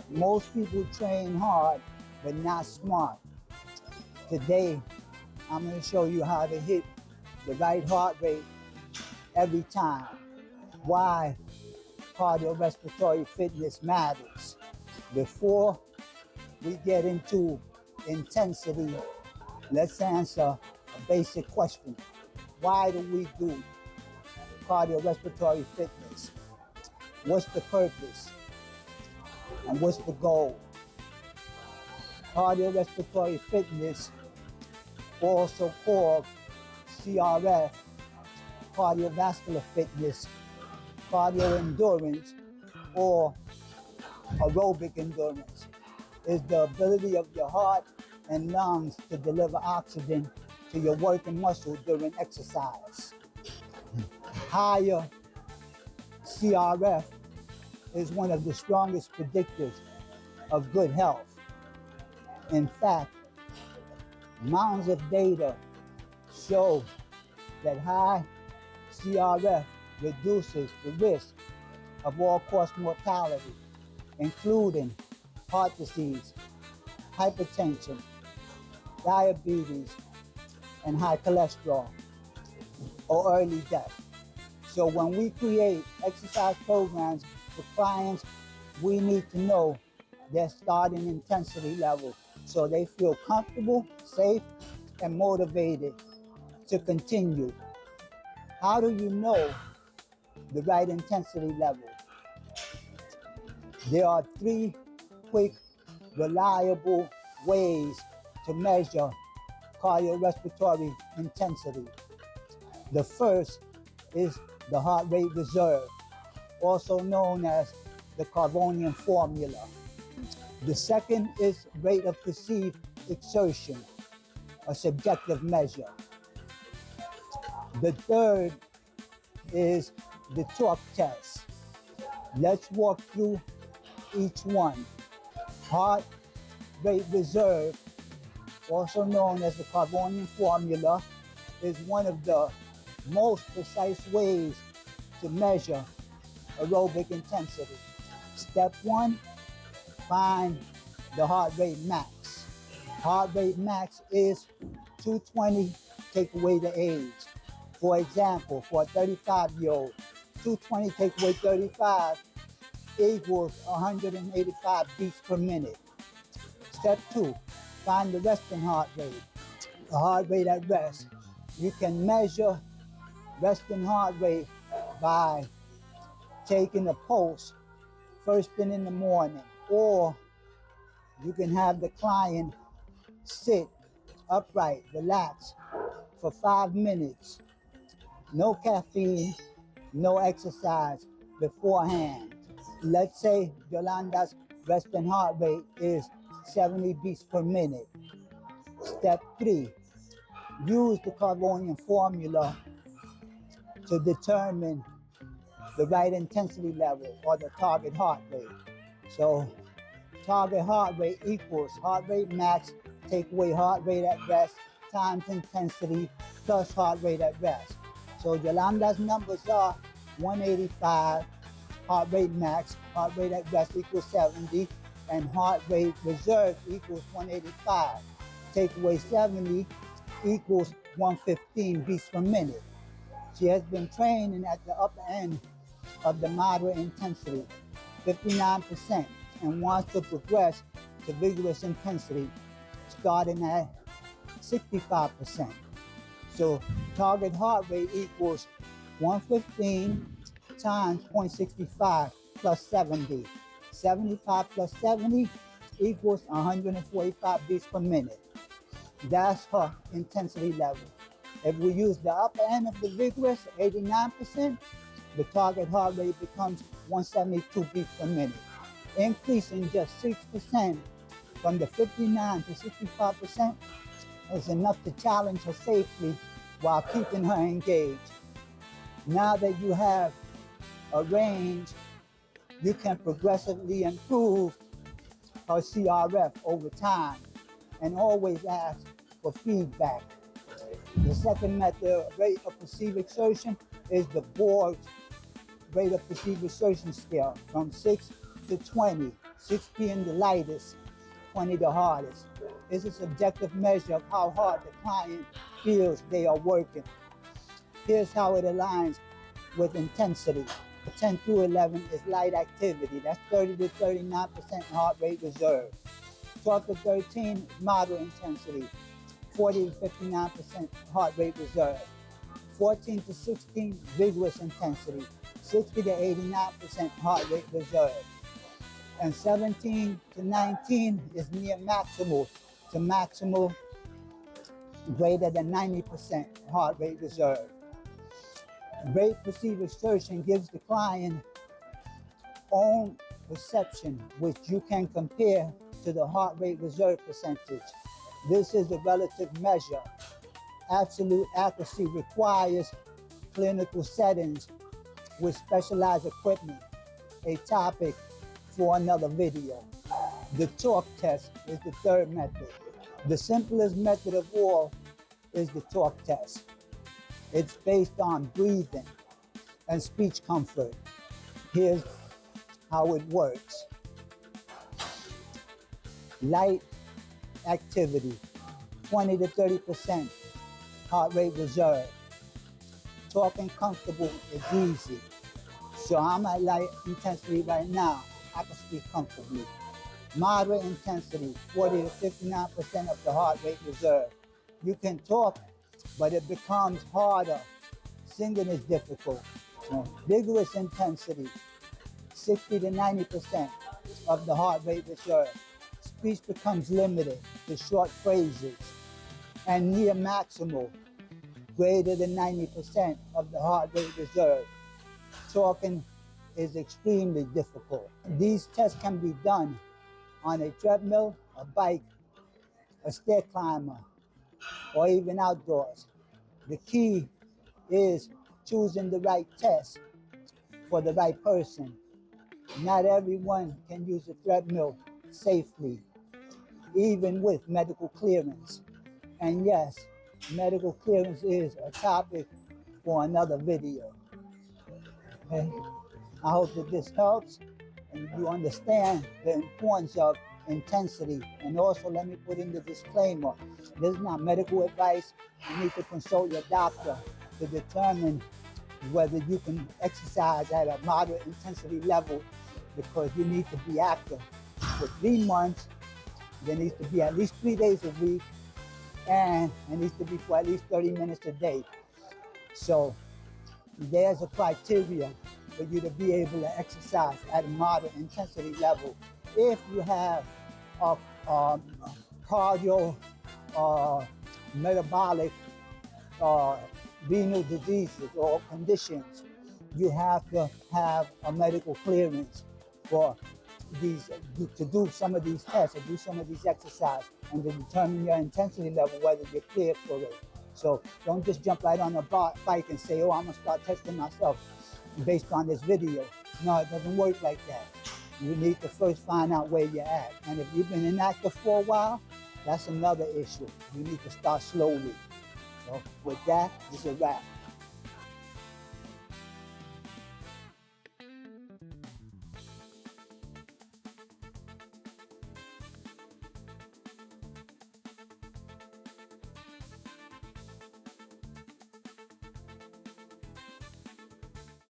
Most people train hard, but not smart. Today, I'm going to show you how to hit the right heart rate every time. Why cardiorespiratory fitness matters. Before we get into intensity, let's answer a basic question. Why do we do cardiorespiratory fitness? What's the purpose? And what's the goal? Cardiorespiratory fitness, also called CRF, cardiovascular fitness, cardio endurance, or aerobic endurance, is the ability of your heart and lungs to deliver oxygen to your working muscle during exercise. Higher CRF is one of the strongest predictors of good health. In fact, mountains of data show that high CRF reduces the risk of all-cause mortality, including heart disease, hypertension, diabetes, and high cholesterol, or early death. So when we create exercise programs for clients, we need to know their starting intensity level so they feel comfortable, safe, and motivated to continue. How do you know the right intensity level? There are 3 quick, reliable ways to measure cardiorespiratory intensity. The first is the heart rate reserve, also known as the Karvonen formula. The second is rate of perceived exertion, a subjective measure. The third is the torque test. Let's walk through each one. Heart rate reserve, also known as the Karvonen formula, is one of the most precise ways to measure aerobic intensity. Step 1, find the heart rate max. Heart rate max is 220, take away the age. For example, for a 35-year-old, 220 take away 35 equals 185 beats per minute. Step 2, find the resting heart rate, the heart rate at rest. You can measure resting heart rate by taking a pulse first thing in the morning, or you can have the client sit upright, relax for 5 minutes. No caffeine, no exercise beforehand. Let's say Yolanda's resting heart rate is 70 beats per minute. Step 3, use the Karvonen formula to determine the right intensity level or the target heart rate. So target heart rate equals heart rate max, take away heart rate at rest, times intensity plus heart rate at rest. So Yolanda's numbers are 185, heart rate max, heart rate at rest equals 70, and heart rate reserve equals 185. Take away 70 equals 115 beats per minute. She has been training at the upper end of the moderate intensity, 59%, and wants to progress to vigorous intensity, starting at 65%. So target heart rate equals 115 times 0.65 plus 70. 75 plus 70 equals 145 beats per minute. That's her intensity level. If we use the upper end of the vigorous, 89%, the target heart rate becomes 172 beats per minute, increasing just 6% from the 59 to 65% is enough to challenge her safely while keeping her engaged. Now that you have a range, you can progressively improve her CRF over time and always ask for feedback. The second method, rate of perceived exertion, is the Borg rate of perceived exertion scale from 6 to 20. 6 being the lightest, 20 the hardest. It's a subjective measure of how hard the client feels they are working. Here's how it aligns with intensity. 10 through 11 is light activity. That's 30 to 39% heart rate reserve. 12 to 13 is moderate intensity. 40 to 59% heart rate reserve. 14 to 16, vigorous intensity. 60 to 89% heart rate reserve. And 17 to 19 is near maximal to maximal, greater than 90% heart rate reserve. Rate perceived exertion gives the client own perception, which you can compare to the heart rate reserve percentage. This is a relative measure. Absolute accuracy requires clinical settings with specialized equipment, a topic for another video. The torque test is the third method. The simplest method of all is the torque test. It's based on breathing and speech comfort. Here's how it works. Light activity, 20 to 30% heart rate reserve. Talking comfortable is easy. So I'm at light intensity right now. I can speak comfortably. Moderate intensity, 40 to 59% of the heart rate reserve. You can talk, but it becomes harder. Singing is difficult. So vigorous intensity, 60 to 90% of the heart rate reserve. Speech becomes limited to short phrases. And near maximal, greater than 90% of the heart rate reserve. Talking is extremely difficult. These tests can be done on a treadmill, a bike, a stair climber, or even outdoors. The key is choosing the right test for the right person. Not everyone can use a treadmill safely, even with medical clearance. And yes, medical clearance is a topic for another video. Okay? I hope that this helps and you understand the importance of intensity. And also let me put in the disclaimer. This is not medical advice. You need to consult your doctor to determine whether you can exercise at a moderate intensity level, because you need to be active. For 3 months, there needs to be at least 3 days a week, and it needs to be for at least 30 minutes a day. So there's a criteria for you to be able to exercise at a moderate intensity level. If you have a cardio, metabolic, renal diseases or conditions, you have to have a medical clearance for these, to do some of these tests or do some of these exercises and to determine your intensity level, whether you're cleared for it. So don't just jump right on a bike and say, oh, I'm gonna start testing myself based on this video. No, it doesn't work like that. You need to first find out where you're at. And if you've been inactive for a while, that's another issue. You need to start slowly. So with that, this is a wrap.